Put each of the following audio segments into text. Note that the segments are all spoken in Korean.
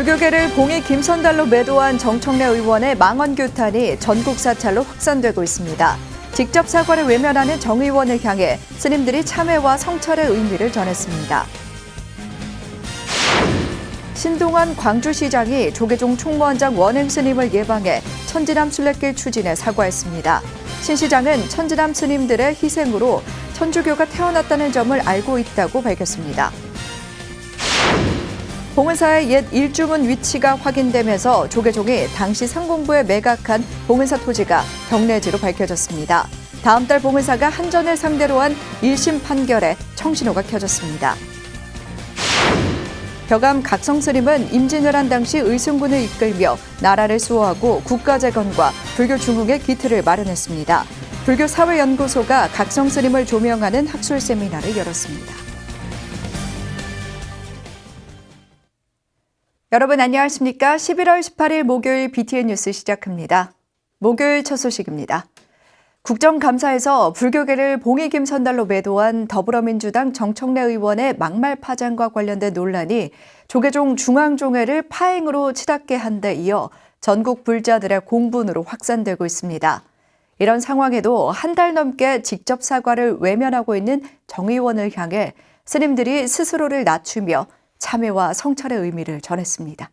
불교계를 봉이 김선달로 매도한 정청래 의원의 망언규탄이 전국 사찰로 확산되고 있습니다. 직접 사과를 외면하는 정 의원을 향해 스님들이 참회와 성찰의 의미를 전했습니다. 신동환 광주시장이 조계종 총무원장 원행 스님을 예방해 천지남 순례길 추진에 사과했습니다. 신 시장은 천지남 스님들의 희생으로 천주교가 태어났다는 점을 알고 있다고 밝혔습니다. 봉은사의 옛 일주문 위치가 확인되면서 조계종이 당시 상공부에 매각한 봉은사 토지가 경내지로 밝혀졌습니다. 다음 달 봉은사가 한전을 상대로 한 1심 판결에 청신호가 켜졌습니다. 벽암 각성스님은 임진왜란 당시 의승군을 이끌며 나라를 수호하고 국가재건과 불교 중흥의 기틀을 마련했습니다. 불교사회연구소가 각성스님을 조명하는 학술 세미나를 열었습니다. 여러분 안녕하십니까? 11월 18일 목요일 BTN 뉴스 시작합니다. 목요일 첫 소식입니다. 국정감사에서 불교계를 봉이 김선달로 매도한 더불어민주당 정청래 의원의 막말 파장과 관련된 논란이 조계종 중앙종회를 파행으로 치닫게 한 데 이어 전국 불자들의 공분으로 확산되고 있습니다. 이런 상황에도 한 달 넘게 직접 사과를 외면하고 있는 정 의원을 향해 스님들이 스스로를 낮추며 참회와 성찰의 의미를 전했습니다.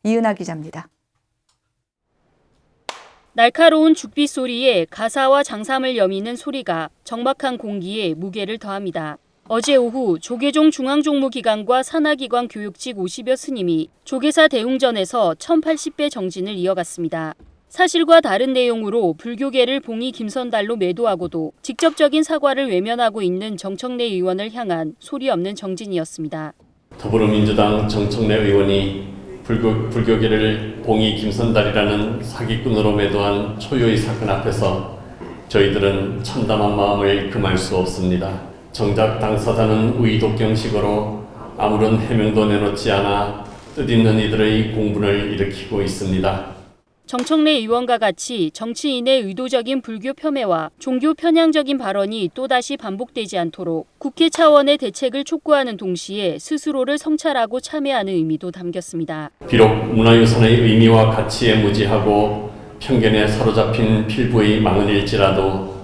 이은하 기자입니다. 날카로운 죽빛 소리에 가사와 장삼을 여미는 소리가 적막한 공기에 무게를 더합니다. 어제 오후 조계종 중앙종무기관과 산하기관 교육직 50여 스님이 조계사 대웅전에서 1080배 정진을 이어갔습니다. 사실과 다른 내용으로 불교계를 봉이 김선달로 매도하고도 직접적인 사과를 외면하고 있는 정청래 의원을 향한 소리 없는 정진이었습니다. 더불어민주당 정청래 의원이 불교계를 봉이 김선달이라는 사기꾼으로 매도한 초유의 사건 앞에서 저희들은 참담한 마음을 금할 수 없습니다. 정작 당사자는 의독경식으로 아무런 해명도 내놓지 않아 뜻있는 이들의 공분을 일으키고 있습니다. 정청래 의원과 같이 정치인의 의도적인 불교 폄훼와 종교 편향적인 발언이 또다시 반복되지 않도록 국회 차원의 대책을 촉구하는 동시에 스스로를 성찰하고 참회하는 의미도 담겼습니다. 비록 문화유산의 의미와 가치에 무지하고 편견에 사로잡힌 필부의 망언일지라도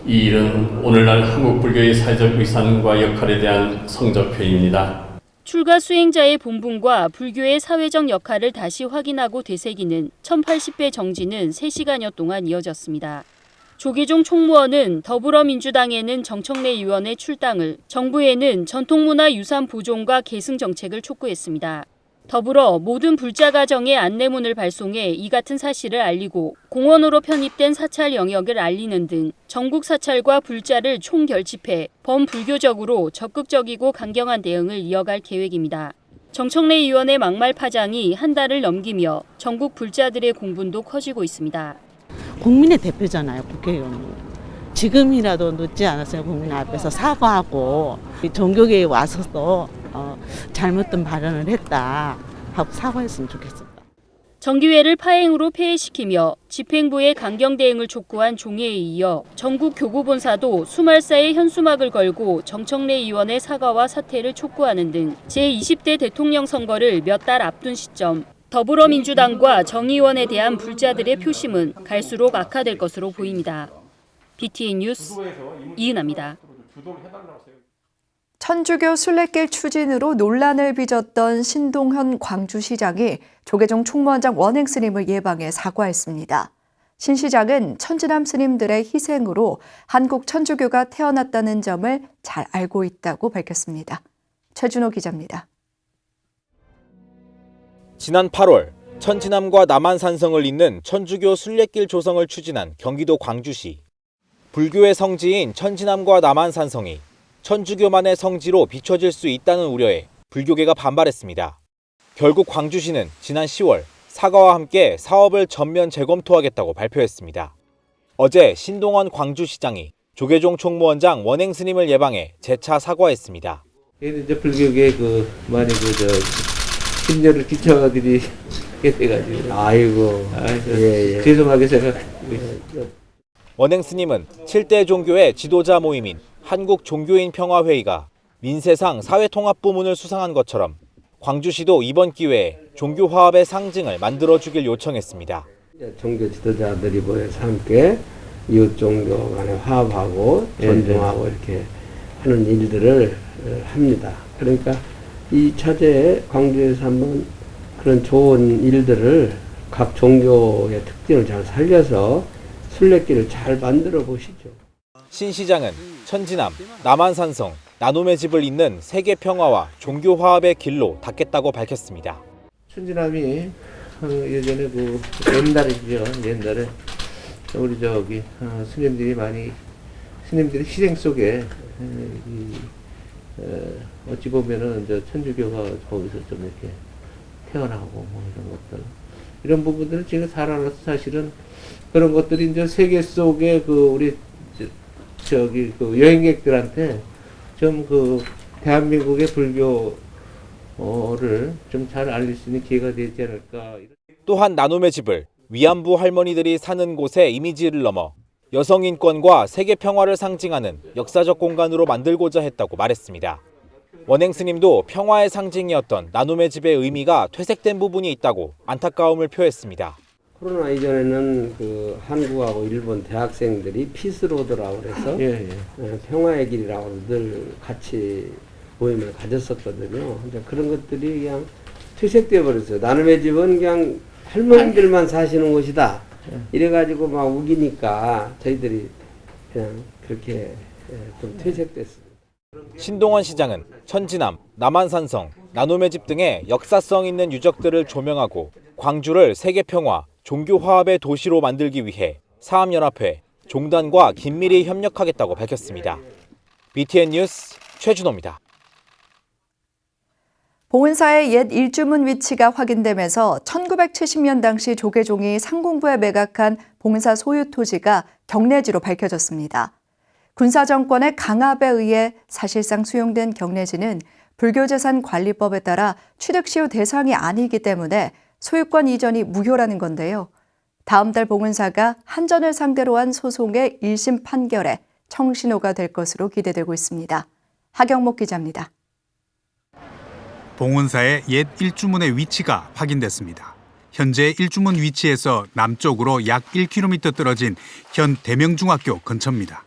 이 일은 오늘날 한국 불교의 사회적 위상과 역할에 대한 성적표입니다. 출가 수행자의 본분과 불교의 사회적 역할을 다시 확인하고 되새기는 1080배 정진은 3시간여 동안 이어졌습니다. 조계종 총무원은 더불어민주당에는 정청래 의원의 출당을, 정부에는 전통문화유산 보존과 계승 정책을 촉구했습니다. 더불어 모든 불자 가정에 안내문을 발송해 이 같은 사실을 알리고 공원으로 편입된 사찰 영역을 알리는 등 전국 사찰과 불자를 총결집해 범불교적으로 적극적이고 강경한 대응을 이어갈 계획입니다. 정청래 의원의 막말 파장이 한 달을 넘기며 전국 불자들의 공분도 커지고 있습니다. 국민의 대표잖아요, 국회의원은. 지금이라도 늦지 않았어요. 국민 앞에서 사과하고 종교계에 와서도 잘못된 발언을 했다 하고 사과했으면 좋겠습니다. 정기회를 파행으로 폐해시키며 집행부의 강경 대응을 촉구한 종회에 이어 전국 교구본사도 수말사에 현수막을 걸고 정청래 의원의 사과와 사퇴를 촉구하는 등 제20대 대통령 선거를 몇 달 앞둔 시점 더불어민주당과 정 의원에 대한 불자들의 표심은 갈수록 악화될 것으로 보입니다. BTN 뉴스 이은하입니다. 천주교 순례길 추진으로 논란을 빚었던 신동현 광주시장이 조계종 총무원장 원행 스님을 예방해 사과했습니다. 신 시장은 천지남 스님들의 희생으로 한국 천주교가 태어났다는 점을 잘 알고 있다고 밝혔습니다. 최준호 기자입니다. 지난 8월 천지남과 남한산성을 잇는 천주교 순례길 조성을 추진한 경기도 광주시. 불교의 성지인 천지남과 남한산성이 천주교만의 성지로 비춰질 수 있다는 우려에 불교계가 반발했습니다. 결국 광주시는 지난 10월 사과와 함께 사업을 전면 재검토하겠다고 발표했습니다. 어제 신동환 광주시장이 조계종 총무원장 원행 스님을 예방해 재차 사과했습니다. 이제 불교계 많이 심려를 끼쳐가지고 돼가지고 아이고 예. 죄송하게 생각합니다. 원행 스님은 7대 종교의 지도자 모임인 한국종교인평화회의가 민세상 사회통합부문을 수상한 것처럼 광주시도 이번 기회에 종교 화합의 상징을 만들어주길 요청했습니다. 종교 지도자들이 모여서 함께 이웃 종교 간에 화합하고 존중하고 이렇게 하는 일들을 합니다. 그러니까 이 차제에 광주에서 한번 그런 좋은 일들을 각 종교의 특징을 잘 살려서 순례길을 잘 만들어 보시죠. 신 시장은 천지남, 남한산성, 나눔의 집을 잇는 세계 평화와 종교 화합의 길로 닿겠다고 밝혔습니다. 천지남이 예전에 그 옛날이죠. 옛날에 우리 스님들이 희생 속에 어찌 보면은 천주교가 거기서 좀 이렇게 태어나고 뭐 이런 것들 이런 부분들은 지금 살아나서 사실은 그런 것들이 이제 세계 속에 그 우리 그 여행객들한테 좀 그 대한민국의 불교를 좀 잘 알릴 수 있는 기회가 되지 않을까. 또한 나눔의 집을 위안부 할머니들이 사는 곳의 이미지를 넘어 여성 인권과 세계 평화를 상징하는 역사적 공간으로 만들고자 했다고 말했습니다. 원행 스님도 평화의 상징이었던 나눔의 집의 의미가 퇴색된 부분이 있다고 안타까움을 표했습니다. 코로나 이전에는 그 한국하고 일본 대학생들이 피스로드라고 그래서 평화의 길이라고 늘 같이 모임을 가졌었거든요. 근데 그런 것들이 그냥 퇴색되어 버렸어요. 나눔의 집은 그냥 할머니들만 사시는 곳이다. 이래가지고 막 우기니까 저희들이 그냥 그렇게 좀 퇴색됐습니다. 신동원 시장은 천지남, 남한산성, 나눔의 집 등의 역사성 있는 유적들을 조명하고 광주를 세계 평화, 종교 화합의 도시로 만들기 위해 사암연합회, 종단과 긴밀히 협력하겠다고 밝혔습니다. BTN 뉴스 최준호입니다. 봉은사의 옛 일주문 위치가 확인되면서 1970년 당시 조계종이 상공부에 매각한 봉은사 소유 토지가 경내지로 밝혀졌습니다. 군사정권의 강압에 의해 사실상 수용된 경내지는 불교재산관리법에 따라 취득시효 대상이 아니기 때문에 소유권 이전이 무효라는 건데요. 다음 달 봉은사가 한전을 상대로 한 소송의 1심 판결에 청신호가 될 것으로 기대되고 있습니다. 하경목 기자입니다. 봉은사의 옛 일주문의 위치가 확인됐습니다. 현재 일주문 위치에서 남쪽으로 약 1km 떨어진 현 대명중학교 근처입니다.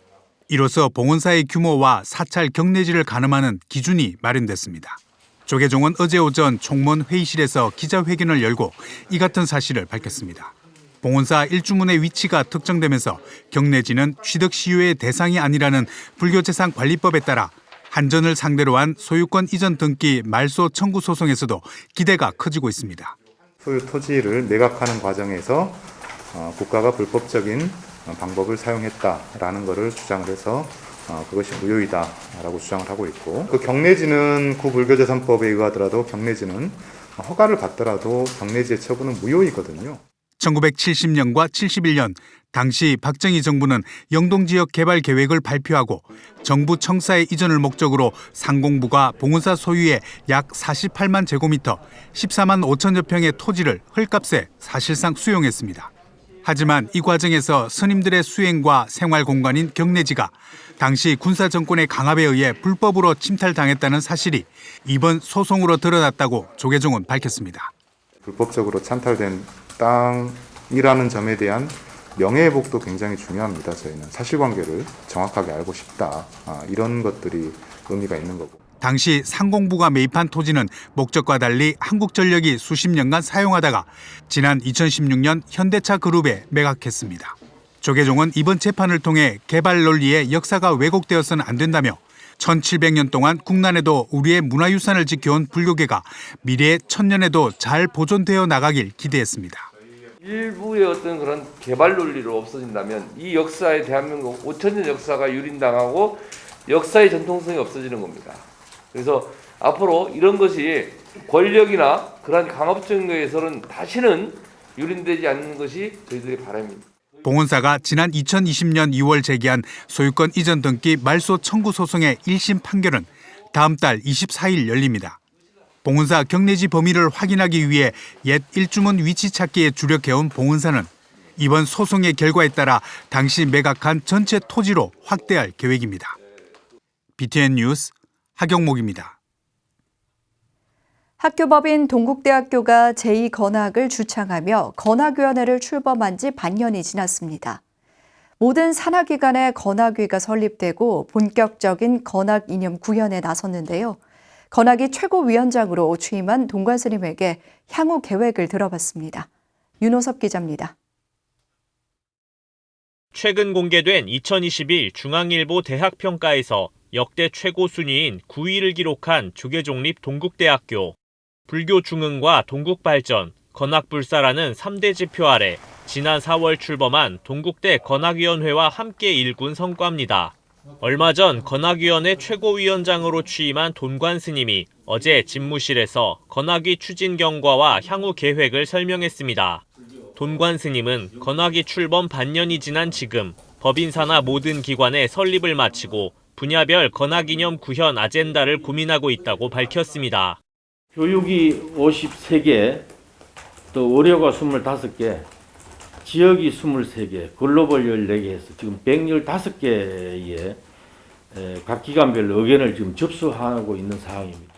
이로써 봉은사의 규모와 사찰 경내지를 가늠하는 기준이 마련됐습니다. 조계종은 어제 오전 총무원 회의실에서 기자회견을 열고 이 같은 사실을 밝혔습니다. 봉은사 일주문의 위치가 특정되면서 경내지는 취득시효의 대상이 아니라는 불교재산관리법에 따라 한전을 상대로 한 소유권 이전 등기 말소 청구 소송에서도 기대가 커지고 있습니다. 소유 토지를 매각하는 과정에서 국가가 불법적인 방법을 사용했다라는 것을 주장을 해서 그것이 무효이다라고 주장을 하고 있고, 그 경내지는 구불교재산법에 의하더라도 경내지는 허가를 받더라도 경내지의 처분은 무효이거든요. 1970년과 71년 당시 박정희 정부는 영동지역 개발 계획을 발표하고 정부 청사의 이전을 목적으로 상공부가 봉은사 소유의 약 48만 제곱미터, 14만 5천여 평의 토지를 헐값에 사실상 수용했습니다. 하지만 이 과정에서 스님들의 수행과 생활 공간인 경내지가 당시 군사 정권의 강압에 의해 불법으로 침탈당했다는 사실이 이번 소송으로 드러났다고 조계종은 밝혔습니다. 불법적으로 찬탈된 땅이라는 점에 대한 명예회복도 굉장히 중요합니다. 저희는 사실관계를 정확하게 알고 싶다. 이런 것들이 의미가 있는 거고. 당시 상공부가 매입한 토지는 목적과 달리 한국전력이 수십 년간 사용하다가 지난 2016년 현대차 그룹에 매각했습니다. 조계종은 이번 재판을 통해 개발 논리의 역사가 왜곡되어서는 안 된다며 1700년 동안 국난에도 우리의 문화유산을 지켜온 불교계가 미래의 천년에도 잘 보존되어 나가길 기대했습니다. 일부의 어떤 그런 개발 논리로 없어진다면 이 역사에 대한민국 5천년 역사가 유린당하고 역사의 전통성이 없어지는 겁니다. 그래서 앞으로 이런 것이 권력이나 그런 강압적인 것에서는 다시는 유린되지 않는 것이 저희들의 바람입니다. 봉은사가 지난 2020년 2월 제기한 소유권 이전 등기 말소 청구 소송의 1심 판결은 다음 달 24일 열립니다. 봉은사 경내지 범위를 확인하기 위해 옛 일주문 위치 찾기에 주력해온 봉은사는 이번 소송의 결과에 따라 당시 매각한 전체 토지로 확대할 계획입니다. BTN 뉴스 하경목입니다. 학교법인 동국대학교가 제2건학을 주창하며 건학위원회를 출범한 지 반년이 지났습니다. 모든 산하기관의 건학위가 설립되고 본격적인 건학 이념 구현에 나섰는데요. 건학위 최고위원장으로 취임한 동관 스님에게 향후 계획을 들어봤습니다. 윤호섭 기자입니다. 최근 공개된 2021 중앙일보 대학평가에서 역대 최고 순위인 9위를 기록한 조계종립 동국대학교. 불교 중흥과 동국발전, 건학불사라는 3대 지표 아래 지난 4월 출범한 동국대 건학위원회와 함께 일군 성과입니다. 얼마 전 건학위원회 최고위원장으로 취임한 돈관 스님이 어제 집무실에서 건학위 추진 경과와 향후 계획을 설명했습니다. 돈관 스님은 건학위 출범 반년이 지난 지금 법인 산하 모든 기관의 설립을 마치고 분야별 건학이념 구현 아젠다를 고민하고 있다고 밝혔습니다. 교육이 53개, 또 의료가 25개, 지역이 23개, 글로벌 14개 해서 지금 115개의 각 기관별로 의견을 지금 접수하고 있는 상황입니다.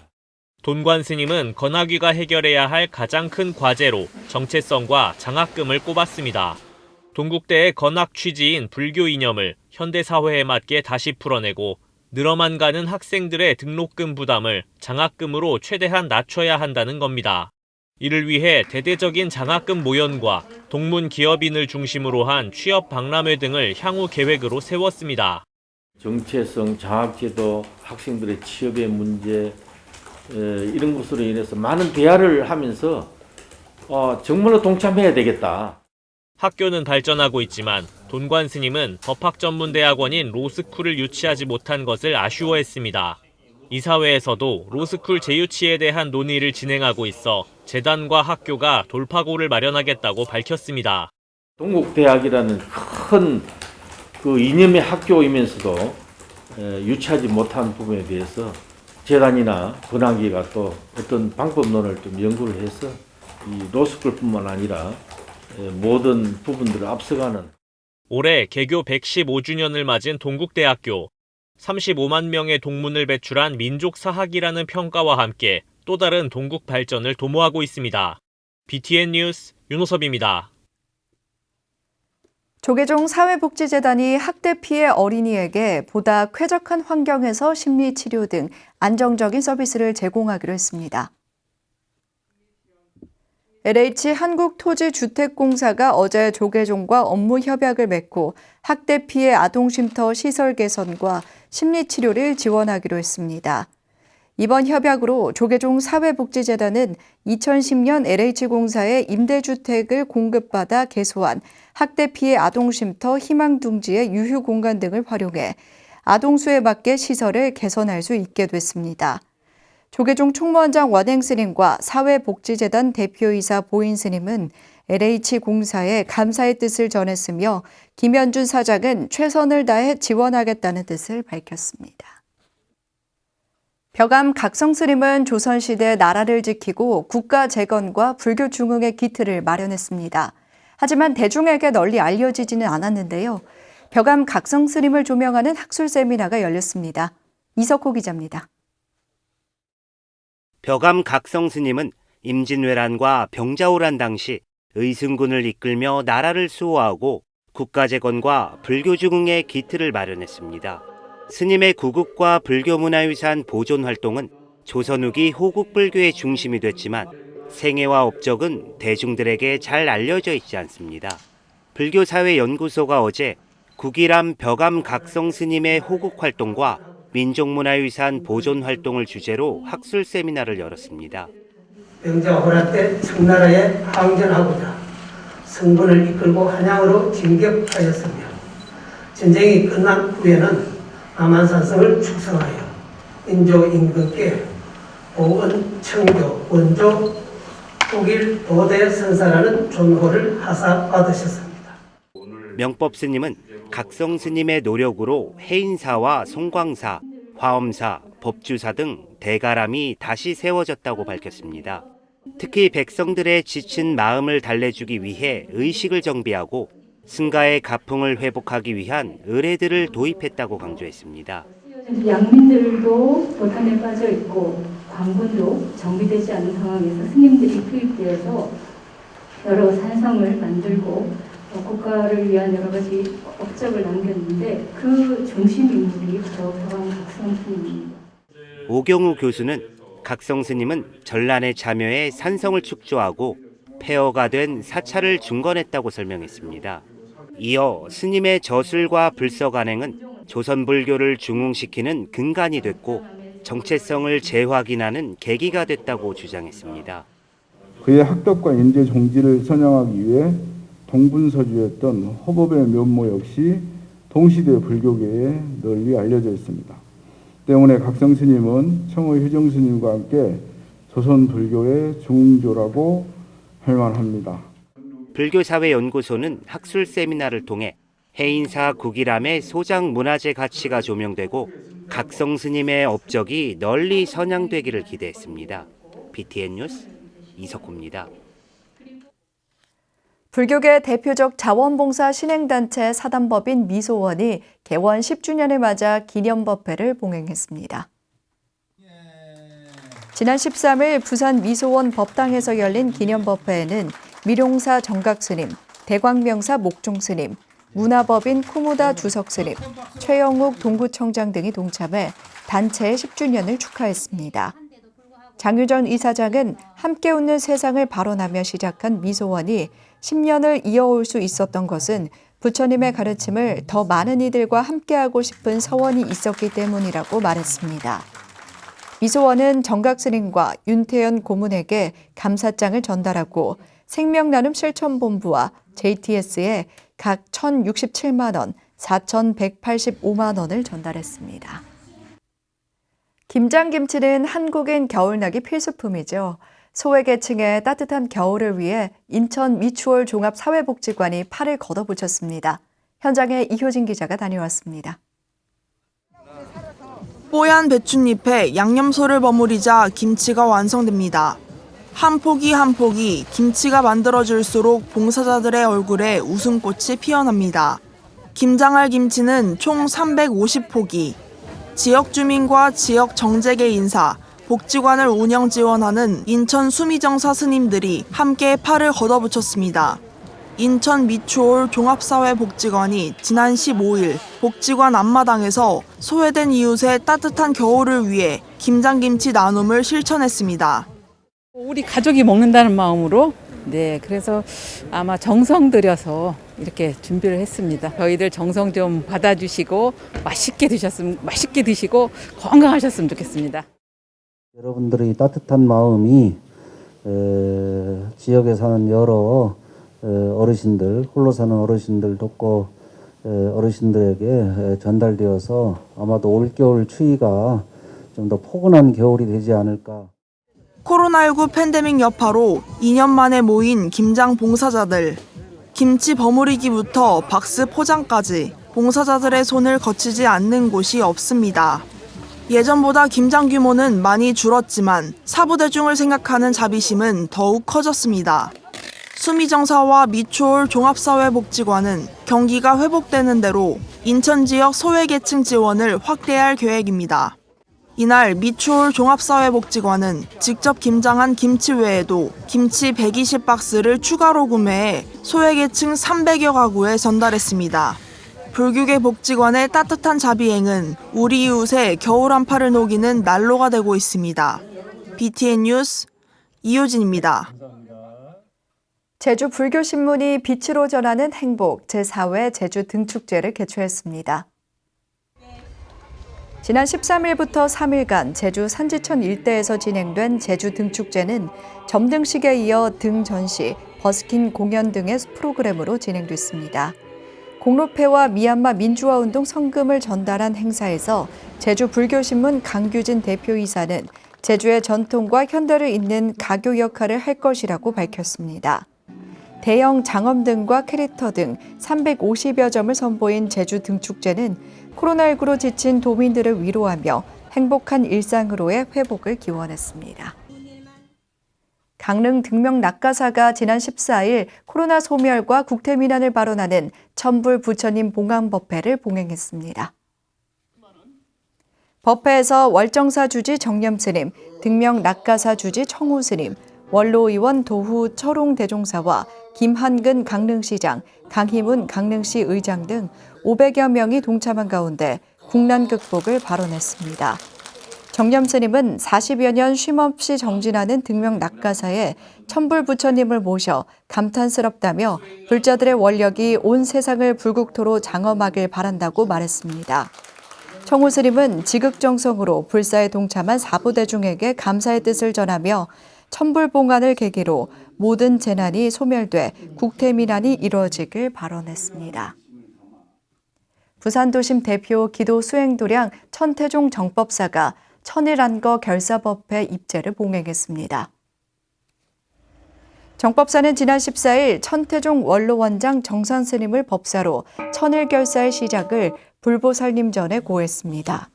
돈관 스님은 건학위가 해결해야 할 가장 큰 과제로 정체성과 장학금을 꼽았습니다. 동국대의 건학 취지인 불교 이념을 현대사회에 맞게 다시 풀어내고 늘어만 가는 학생들의 등록금 부담을 장학금으로 최대한 낮춰야 한다는 겁니다. 이를 위해 대대적인 장학금 모연과 동문 기업인을 중심으로 한 취업 박람회 등을 향후 계획으로 세웠습니다. 정체성, 장학제도, 학생들의 취업의 문제 이런 것으로 인해서 많은 대화를 하면서 정말로 동참해야 되겠다. 학교는 발전하고 있지만 돈관 스님은 법학전문대학원인 로스쿨을 유치하지 못한 것을 아쉬워했습니다. 이사회에서도 로스쿨 재유치에 대한 논의를 진행하고 있어 재단과 학교가 돌파구를 마련하겠다고 밝혔습니다. 동국대학이라는 큰 그 이념의 학교이면서도 유치하지 못한 부분에 대해서 재단이나 건학위가 또 어떤 방법론을 좀 연구를 해서 이 로스쿨뿐만 아니라 모든 부분들을 앞서가는. 올해 개교 115주년을 맞은 동국대학교. 35만 명의 동문을 배출한 민족사학이라는 평가와 함께 또 다른 동국 발전을 도모하고 있습니다. BTN 뉴스 윤호섭입니다. 조계종 사회복지재단이 학대 피해 어린이에게 보다 쾌적한 환경에서 심리치료 등 안정적인 서비스를 제공하기로 했습니다. LH 한국토지주택공사가 어제 조계종과 업무 협약을 맺고 학대 피해 아동쉼터 시설 개선과 심리치료를 지원하기로 했습니다. 이번 협약으로 조계종 사회복지재단은 2010년 LH공사의 임대주택을 공급받아 개소한 학대 피해 아동쉼터 희망둥지의 유휴공간 등을 활용해 아동수에 맞게 시설을 개선할 수 있게 됐습니다. 조계종 총무원장 원행스님과 사회복지재단 대표이사 보인스님은 LH공사에 감사의 뜻을 전했으며 김현준 사장은 최선을 다해 지원하겠다는 뜻을 밝혔습니다. 벽암 각성스님은 조선시대 나라를 지키고 국가 재건과 불교 중흥의 기틀을 마련했습니다. 하지만 대중에게 널리 알려지지는 않았는데요. 벽암 각성스님을 조명하는 학술 세미나가 열렸습니다. 이석호 기자입니다. 벽암 각성스님은 임진왜란과 병자호란 당시 의승군을 이끌며 나라를 수호하고 국가재건과 불교중흥의 기틀을 마련했습니다. 스님의 구국과 불교문화유산 보존 활동은 조선 후기 호국불교의 중심이 됐지만 생애와 업적은 대중들에게 잘 알려져 있지 않습니다. 불교사회연구소가 어제 국일암 벽암 각성스님의 호국 활동과 민족문화유산 보존 활동을 주제로 학술 세미나를 열었습니다. 병자호란 때 청나라에 항전하고자 성군을 이끌고 한양으로 진격하였으며 전쟁이 끝난 후에는 남한산성을 축성하여 인조 임금께 보은, 청교, 원조, 독일 도대 선사라는 존호를 하사받으셨습니다. 명법 스님은 각성 스님의 노력으로 해인사와 송광사, 화엄사, 법주사 등 대가람이 다시 세워졌다고 밝혔습니다. 특히 백성들의 지친 마음을 달래주기 위해 의식을 정비하고 승가의 가풍을 회복하기 위한 의례들을 도입했다고 강조했습니다. 양민들도 도탄에 빠져 있고 관군도 정비되지 않은 상황에서 스님들이 투입되어서 여러 산성을 만들고 국가를 위한 여러 가지 업적을 남겼는데 그 중심 인물이 바로 서강 각성 스님입니다. 오경우 교수는 각성 스님은 전란에 참여해 산성을 축조하고 폐허가 된 사찰을 중건했다고 설명했습니다. 이어 스님의 저술과 불서 간행은 조선 불교를 중흥시키는 근간이 됐고 정체성을 재확인하는 계기가 됐다고 주장했습니다. 그의 학덕과 인재 종지를 선양하기 위해 동분서주였던 허법의 면모 역시 동시대 불교계에 널리 알려져 있습니다. 때문에 각성 스님은 청의 효정 스님과 함께 조선 불교의 중흥조라고 할 만합니다. 불교사회연구소는 학술 세미나를 통해 해인사 국일함의 소장 문화재 가치가 조명되고 각성 스님의 업적이 널리 선양되기를 기대했습니다. BTN 뉴스 이석호입니다. 불교계 대표적 자원봉사 신행단체 사단법인 미소원이 개원 10주년을 맞아 기념법회를 봉행했습니다. 지난 13일 부산 미소원 법당에서 열린 기념법회에는 미룡사 정각스님, 대광명사 목종스님, 문화법인 쿠무다 주석스님, 최영욱 동구청장 등이 동참해 단체의 10주년을 축하했습니다. 장유전 이사장은 함께 웃는 세상을 발언하며 시작한 미소원이 10년을 이어올 수 있었던 것은 부처님의 가르침을 더 많은 이들과 함께하고 싶은 서원이 있었기 때문이라고 말했습니다. 미소원은 정각스님과 윤태현 고문에게 감사장을 전달하고 생명나눔 실천본부와 JTS에 각 1,067만 원, 4,185만 원을 전달했습니다. 김장김치는 한국인 겨울나기 필수품이죠. 소외계층의 따뜻한 겨울을 위해 인천 미추홀 종합사회복지관이 팔을 걷어붙였습니다. 현장에 이효진 기자가 다녀왔습니다. 뽀얀 배춧잎에 양념소를 버무리자 김치가 완성됩니다. 한 포기 한 포기 김치가 만들어질수록 봉사자들의 얼굴에 웃음꽃이 피어납니다. 김장할 김치는 총 350포기. 지역 주민과 지역 정재계 인사, 복지관을 운영 지원하는 인천 수미정사 스님들이 함께 팔을 걷어붙였습니다. 인천 미추홀 종합사회복지관이 지난 15일 복지관 앞마당에서 소외된 이웃의 따뜻한 겨울을 위해 김장김치 나눔을 실천했습니다. 우리 가족이 먹는다는 마음으로 그래서 아마 정성 들여서 이렇게 준비를 했습니다. 저희들 정성 좀 받아주시고 맛있게 드시고 건강하셨으면 좋겠습니다. 여러분들의 따뜻한 마음이 지역에 사는 여러 어르신들, 홀로 사는 어르신들 돕고 어르신들에게 전달되어서 아마도 올겨울 추위가 좀 더 포근한 겨울이 되지 않을까. 코로나19 팬데믹 여파로 2년 만에 모인 김장 봉사자들. 김치 버무리기부터 박스 포장까지 봉사자들의 손을 거치지 않는 곳이 없습니다. 예전보다 김장 규모는 많이 줄었지만 사부대중을 생각하는 자비심은 더욱 커졌습니다. 수미정사와 미추홀 종합사회복지관은 경기가 회복되는 대로 인천 지역 소외계층 지원을 확대할 계획입니다. 이날 미추홀 종합사회복지관은 직접 김장한 김치 외에도 김치 120박스를 추가로 구매해 소외계층 300여 가구에 전달했습니다. 불교계 복지관의 따뜻한 자비행은 우리 이웃의 겨울 한파를 녹이는 난로가 되고 있습니다. BTN 뉴스 이효진입니다. 제주 불교신문이 빛으로 전하는 행복 제4회 제주 등축제를 개최했습니다. 지난 13일부터 3일간 제주 산지천 일대에서 진행된 제주 등축제는 점등식에 이어 등 전시, 버스킹 공연 등의 프로그램으로 진행됐습니다. 공로패와 미얀마 민주화운동 성금을 전달한 행사에서 제주 불교신문 강규진 대표이사는 제주의 전통과 현대를 잇는 가교 역할을 할 것이라고 밝혔습니다. 대형 장엄등과 캐릭터 등 350여 점을 선보인 제주 등축제는 코로나19로 지친 도민들을 위로하며 행복한 일상으로의 회복을 기원했습니다. 강릉 등명 낙가사가 지난 14일 코로나 소멸과 국태민안을 발언하는 천불 부처님 봉황법회를 봉행했습니다. 법회에서 월정사 주지 정념스님, 등명 낙가사 주지 청우스님, 원로의원 도후 철옹 대종사와 김한근 강릉시장, 강희문 강릉시 의장 등 500여 명이 동참한 가운데 국난 극복을 발언했습니다. 정념스님은 40여 년 쉼없이 정진하는 등명 낙가사에 천불부처님을 모셔 감탄스럽다며 불자들의 원력이 온 세상을 불국토로 장엄하길 바란다고 말했습니다. 청우스님은 지극정성으로 불사에 동참한 사부대중에게 감사의 뜻을 전하며 천불봉안을 계기로 모든 재난이 소멸돼 국태민안이 이루어지길 발언했습니다. 부산도심 대표 기도 수행도량 천태종 정법사가 천일안거 결사법회 입제를 봉행했습니다. 정법사는 지난 14일 천태종 원로원장 정산스님을 법사로 천일결사의 시작을 불보살님 전에 고했습니다.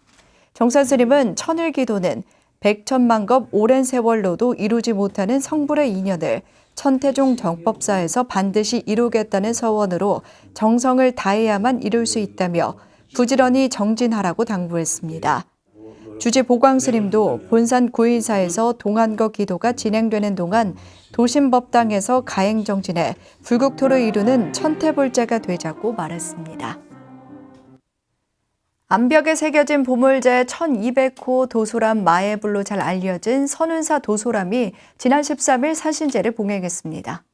정산스님은 천일기도는 백천만겁 오랜 세월로도 이루지 못하는 성불의 인연을 천태종 정법사에서 반드시 이루겠다는 서원으로 정성을 다해야만 이룰 수 있다며 부지런히 정진하라고 당부했습니다. 주지 보광스님도 본산 구의사에서 동안거 기도가 진행되는 동안 도심법당에서 가행정진해 불국토를 이루는 천태불자가 되자고 말했습니다. 암벽에 새겨진 보물제 1200호 도소람 마애불로 잘 알려진 선운사 도소람이 지난 13일 산신제를 봉행했습니다.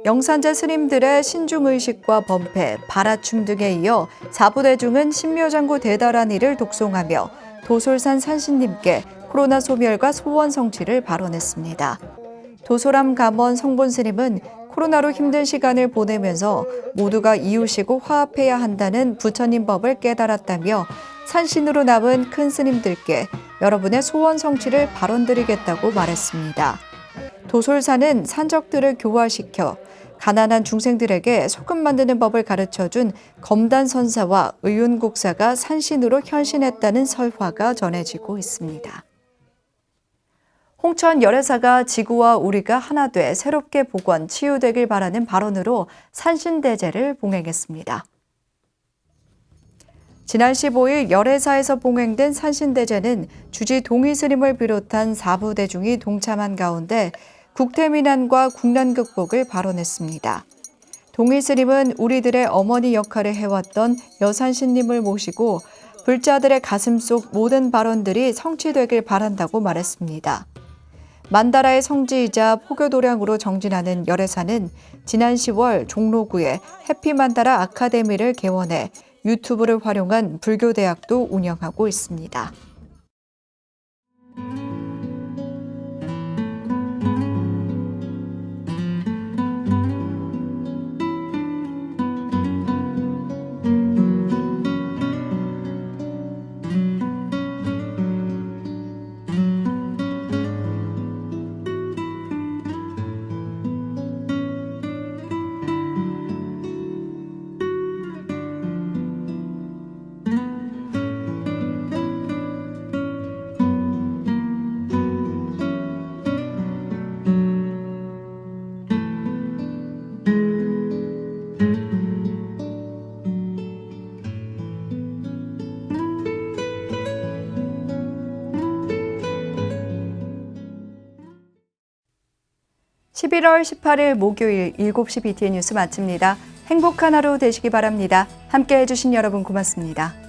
영산제 스님들의 신중의식과 범패, 발아춤 등에 이어 사부대중은 신묘장구 대단한 일을 독송하며 도솔산 산신님께 코로나 소멸과 소원 성취를 발언했습니다. 도소람 감원 성본스님은 코로나로 힘든 시간을 보내면서 모두가 이웃이고 화합해야 한다는 부처님 법을 깨달았다며 산신으로 남은 큰 스님들께 여러분의 소원 성취를 발언드리겠다고 말했습니다. 도솔산은 산적들을 교화시켜 가난한 중생들에게 소금 만드는 법을 가르쳐준 검단선사와 의윤국사가 산신으로 현신했다는 설화가 전해지고 있습니다. 홍천 열애사가 지구와 우리가 하나 돼 새롭게 복원, 치유되길 바라는 발언으로 산신대제를 봉행했습니다. 지난 15일 열애사에서 봉행된 산신대제는 주지 동의스님을 비롯한 사부대중이 동참한 가운데 국태민안과 국난 극복을 발언했습니다. 동의스님은 우리들의 어머니 역할을 해왔던 여산신님을 모시고 불자들의 가슴 속 모든 발언들이 성취되길 바란다고 말했습니다. 만다라의 성지이자 포교도량으로 정진하는 열애사는 지난 10월 종로구에 해피만다라 아카데미를 개원해 유튜브를 활용한 불교대학도 운영하고 있습니다. (11월 18일) 목요일 7시 BTN 뉴스 마칩니다. 행복한 하루 되시기 바랍니다. 함께해 주신 여러분 고맙습니다.